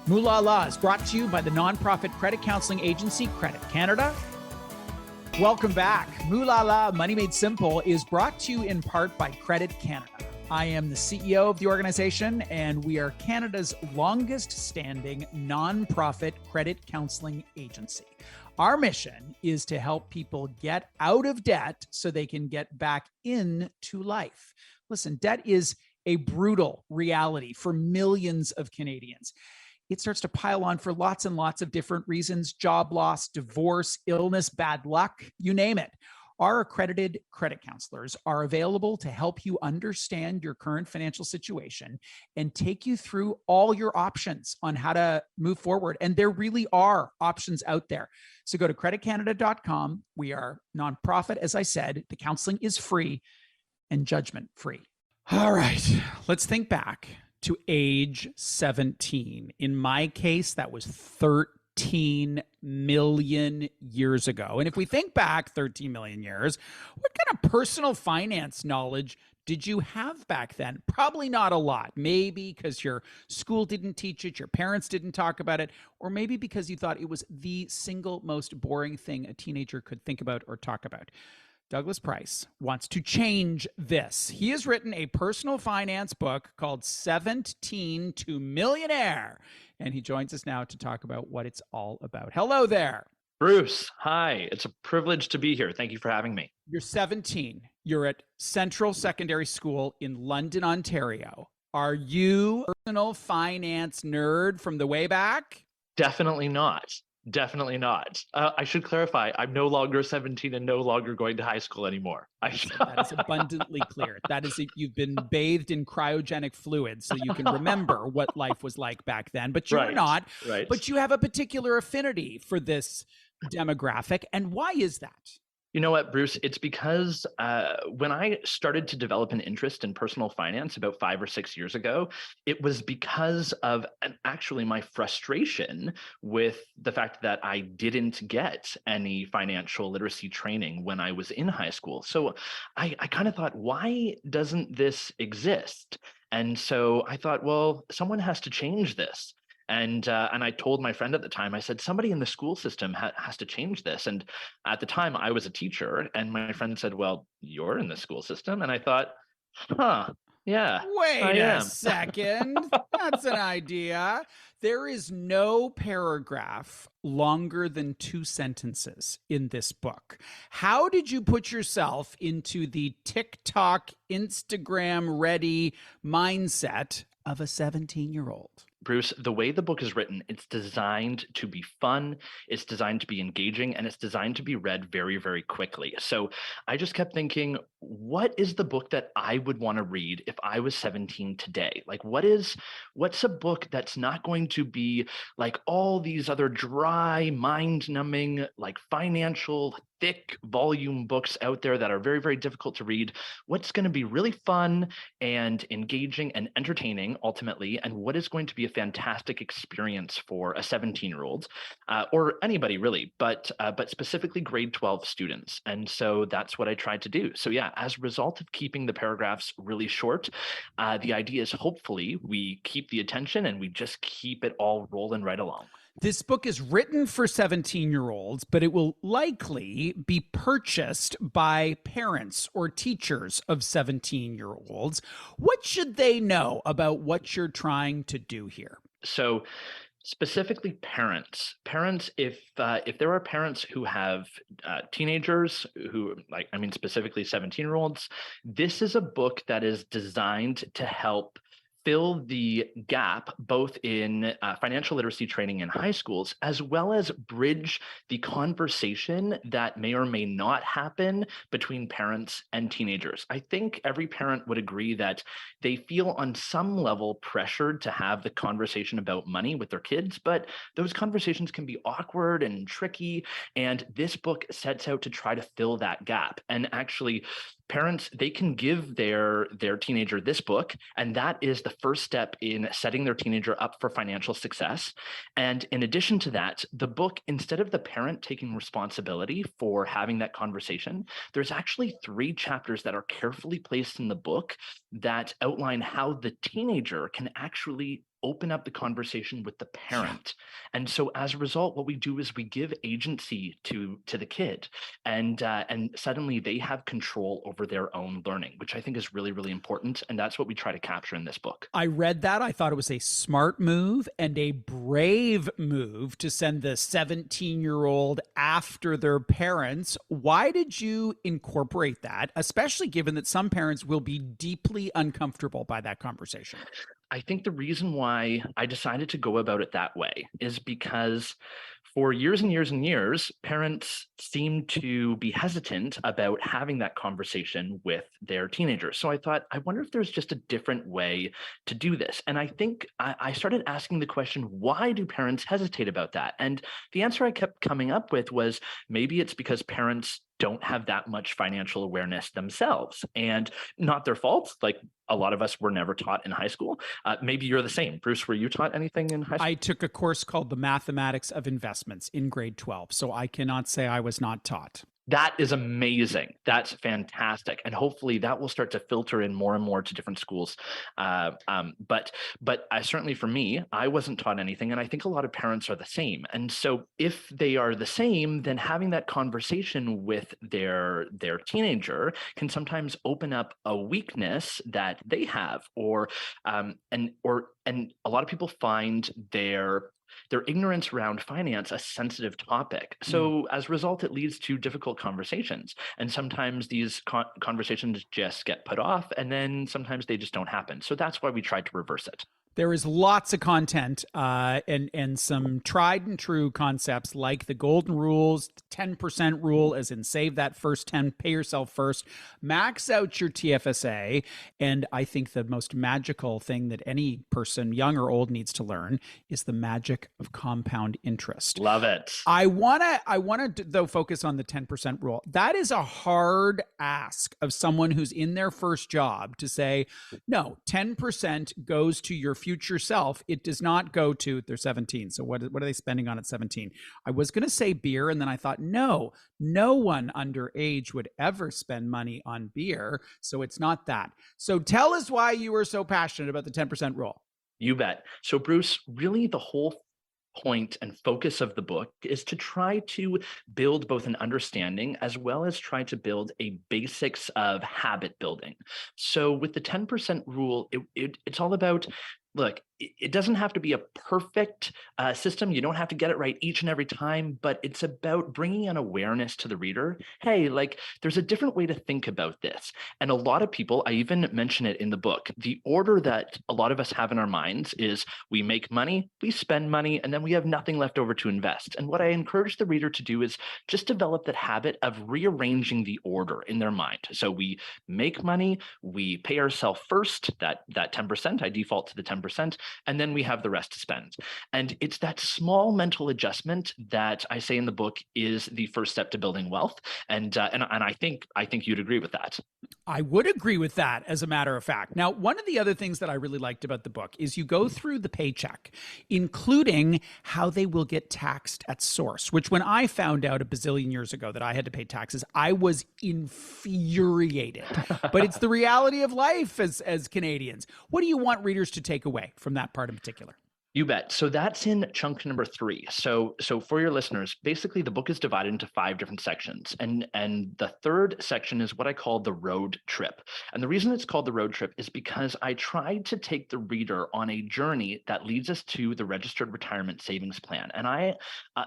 Moolala is brought to you by the nonprofit credit counseling agency Credit Canada. Welcome back. Moolala, Money Made Simple, is brought to you in part by Credit Canada. I am the CEO of the organization, and we are Canada's longest standing nonprofit credit counseling agency. Our mission is to help people get out of debt so they can get back into life. Listen, debt is a brutal reality for millions of Canadians. It starts to pile on for lots and lots of different reasons: job loss, divorce, illness, bad luck, you name it. Our accredited credit counselors are available to help you understand your current financial situation and take you through all your options on how to move forward. And there really are options out there. So go to creditcanada.com. We are nonprofit, as I said. The counseling is free and judgment free. All right, let's think back to age 17. In my case, that was 13 million years ago. And if we think back 13 million years, what kind of personal finance knowledge did you have back then? Probably not a lot. Maybe because your school didn't teach it, your parents didn't talk about it, or maybe because you thought it was the single most boring thing a teenager could think about or talk about. Douglas Price wants to change this. He has written a personal finance book called 17 to Millionaire, and he joins us now to talk about what it's all about. Hello there. Bruce, hi. It's a privilege to be here. Thank you for having me. You're 17. You're at Central Secondary School in London, Ontario. Are you a personal finance nerd from the way back? Definitely not. Definitely not. I should clarify, I'm no longer 17 and no longer going to high school anymore. That is abundantly clear. That is, you've been bathed in cryogenic fluid so you can remember what life was like back then, but you're not. Right. But you have a particular affinity for this demographic. And why is that? You know what, Bruce? It's because when I started to develop an interest in personal finance about 5 or 6 years ago, it was because of actually my frustration with the fact that I didn't get any financial literacy training when I was in high school. So I kind of thought, why doesn't this exist? And so I thought, well, someone has to change this. And I told my friend at the time, I said, somebody in the school system has to change this. And at the time I was a teacher, and my friend said, well, you're in the school system. And I thought, yeah, Wait a second. That's an idea. There is no paragraph longer than 2 sentences in this book. How did you put yourself into the TikTok, Instagram ready mindset of a 17-year-old? Bruce, the way the book is written, it's designed to be fun, it's designed to be engaging, and it's designed to be read very, very quickly. So I just kept thinking, what is the book that I would want to read if I was 17 today? Like, what's a book that's not going to be like all these other dry, mind-numbing, like financial, thick volume books out there that are very, very difficult to read? What's going to be really fun and engaging and entertaining ultimately, and what is going to be a fantastic experience for a 17-year-old or anybody really, but specifically grade 12 students. And so that's what I tried to do. So yeah, as a result of keeping the paragraphs really short, the idea is hopefully we keep the attention and we just keep it all rolling right along. This book is written for 17-year-olds, but it will likely be purchased by parents or teachers of 17-year-olds. What should they know about what you're trying to do here? So specifically parents, if there are parents who have teenagers who specifically 17-year-olds, this is a book that is designed to help fill the gap both in financial literacy training in high schools, as well as bridge the conversation that may or may not happen between parents and teenagers. I think every parent would agree that they feel on some level pressured to have the conversation about money with their kids, but those conversations can be awkward and tricky. And this book sets out to try to fill that gap. And actually, parents, they can give their teenager this book, and that is the first step in setting their teenager up for financial success. And in addition to that, the book, instead of the parent taking responsibility for having that conversation, there's actually 3 chapters that are carefully placed in the book that outline how the teenager can actually open up the conversation with the Yeah. parent. And so as a result, what we do is we give agency to the kid, and suddenly they have control over their own learning, which I think is really, really important. And that's what we try to capture in this book. I read that. I thought it was a smart move and a brave move to send the 17-year-old after their parents. Why did you incorporate that, especially given that some parents will be deeply uncomfortable by that conversation? I think the reason why I decided to go about it that way is because for years and years and years, parents seem to be hesitant about having that conversation with their teenagers. So I thought, I wonder if there's just a different way to do this. And I think I started asking the question, why do parents hesitate about that? And the answer I kept coming up with was maybe it's because parents don't have that much financial awareness themselves, and not their fault. Like, a lot of us were never taught in high school. Maybe you're the same. Bruce, were you taught anything in high school? I took a course called The Mathematics of Investments in grade 12, so I cannot say I was not taught. That is amazing. That's fantastic, and hopefully that will start to filter in more and more to different schools. But I certainly, for me, I wasn't taught anything, and I think a lot of parents are the same. And so, if they are the same, then having that conversation with their teenager can sometimes open up a weakness that they have, and a lot of people find their ignorance around finance a sensitive topic. Mm. So as a result, it leads to difficult conversations. And sometimes these conversations just get put off, and then sometimes they just don't happen. So that's why we tried to reverse it. There is lots of content and some tried and true concepts like the golden rules, the 10% rule, as in save that first 10, pay yourself first, max out your TFSA. And I think the most magical thing that any person, young or old, needs to learn is the magic of compound interest. Love it. I want to though focus on the 10% rule. That is a hard ask of someone who's in their first job to say, no, 10% goes to your future self. It does not go to, they're 17. So what are they spending on at 17? I was going to say beer. And then I thought, no one underage would ever spend money on beer. So it's not that. So tell us why you were so passionate about the 10% rule. You bet. So Bruce, really the whole point and focus of the book is to try to build both an understanding as well as try to build a basics of habit building. So with the 10% rule, it's all about, look, it doesn't have to be a perfect system. You don't have to get it right each and every time, but it's about bringing an awareness to the reader. Hey, like, there's a different way to think about this. And a lot of people, I even mention it in the book, the order that a lot of us have in our minds is we make money, we spend money, and then we have nothing left over to invest. And what I encourage the reader to do is just develop that habit of rearranging the order in their mind. So we make money, we pay ourselves first, that 10%, I default to the 10%, and then we have the rest to spend. And it's that small mental adjustment that I say in the book is the first step to building wealth. And I think you'd agree with that. I would agree with that, as a matter of fact. Now, one of the other things that I really liked about the book is you go through the paycheck, including how they will get taxed at source, which when I found out a bazillion years ago that I had to pay taxes, I was infuriated. But it's the reality of life as Canadians. What do you want readers to take away from that part in particular? You bet. So that's in chunk number 3. So for your listeners, basically the book is divided into 5 different sections. And the third section is what I call the road trip. And the reason it's called the road trip is because I tried to take the reader on a journey that leads us to the registered retirement savings plan. And I,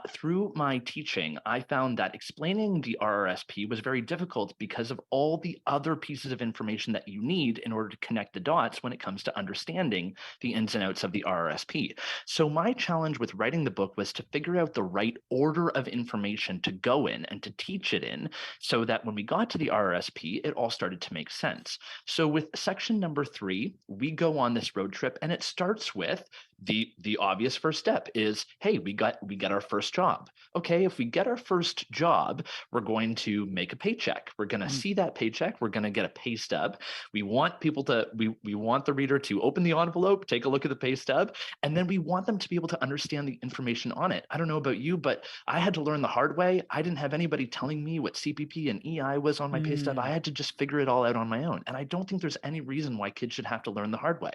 through my teaching, I found that explaining the RRSP was very difficult because of all the other pieces of information that you need in order to connect the dots when it comes to understanding the ins and outs of the RRSP. So my challenge with writing the book was to figure out the right order of information to go in and to teach it in so that when we got to the RRSP, it all started to make sense. So with section number 3, we go on this road trip, and it starts with the obvious first step is, hey, we get our first job. Okay, if we get our first job, we're going to make a paycheck. We're going to see that paycheck. We're going to get a pay stub. We want people to, we want the reader to open the envelope, take a look at the pay stub, and then we want them to be able to understand the information on it. I don't know about you, but I had to learn the hard way. I didn't have anybody telling me what CPP and EI was on my pay stub. I had to just figure it all out on my own. And I don't think there's any reason why kids should have to learn the hard way.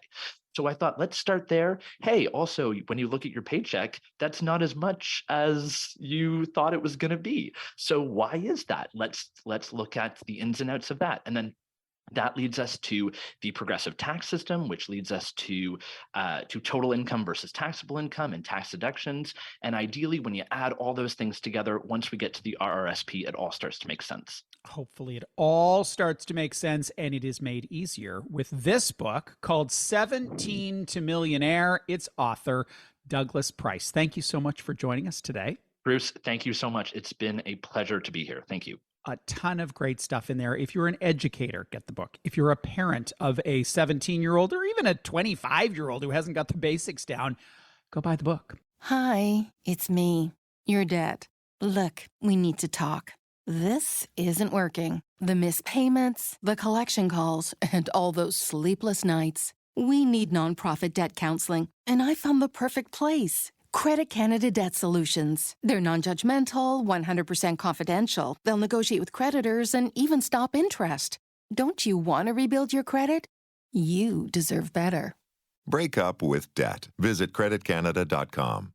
So I thought, let's start there. Hey, also, when you look at your paycheck, that's not as much as you thought it was going to be. So why is that? Let's look at the ins and outs of that. And then that leads us to the progressive tax system, which leads us to total income versus taxable income and tax deductions. And ideally, when you add all those things together, once we get to the RRSP, it all starts to make sense. Hopefully, it all starts to make sense, and it is made easier with this book called 17 to Millionaire. Its author, Douglas Price. Thank you so much for joining us today. Bruce, thank you so much. It's been a pleasure to be here. Thank you. A ton of great stuff in there. If you're an educator, get the book. If you're a parent of a 17-year-old or even a 25-year-old who hasn't got the basics down, go buy the book. Hi, it's me, your dad. Look, we need to talk. This isn't working. The missed payments, the collection calls, and all those sleepless nights. We need nonprofit debt counseling, and I found the perfect place. Credit Canada Debt Solutions. They're non-judgmental, 100% confidential. They'll negotiate with creditors and even stop interest. Don't you want to rebuild your credit? You deserve better. Break up with debt. Visit creditcanada.com.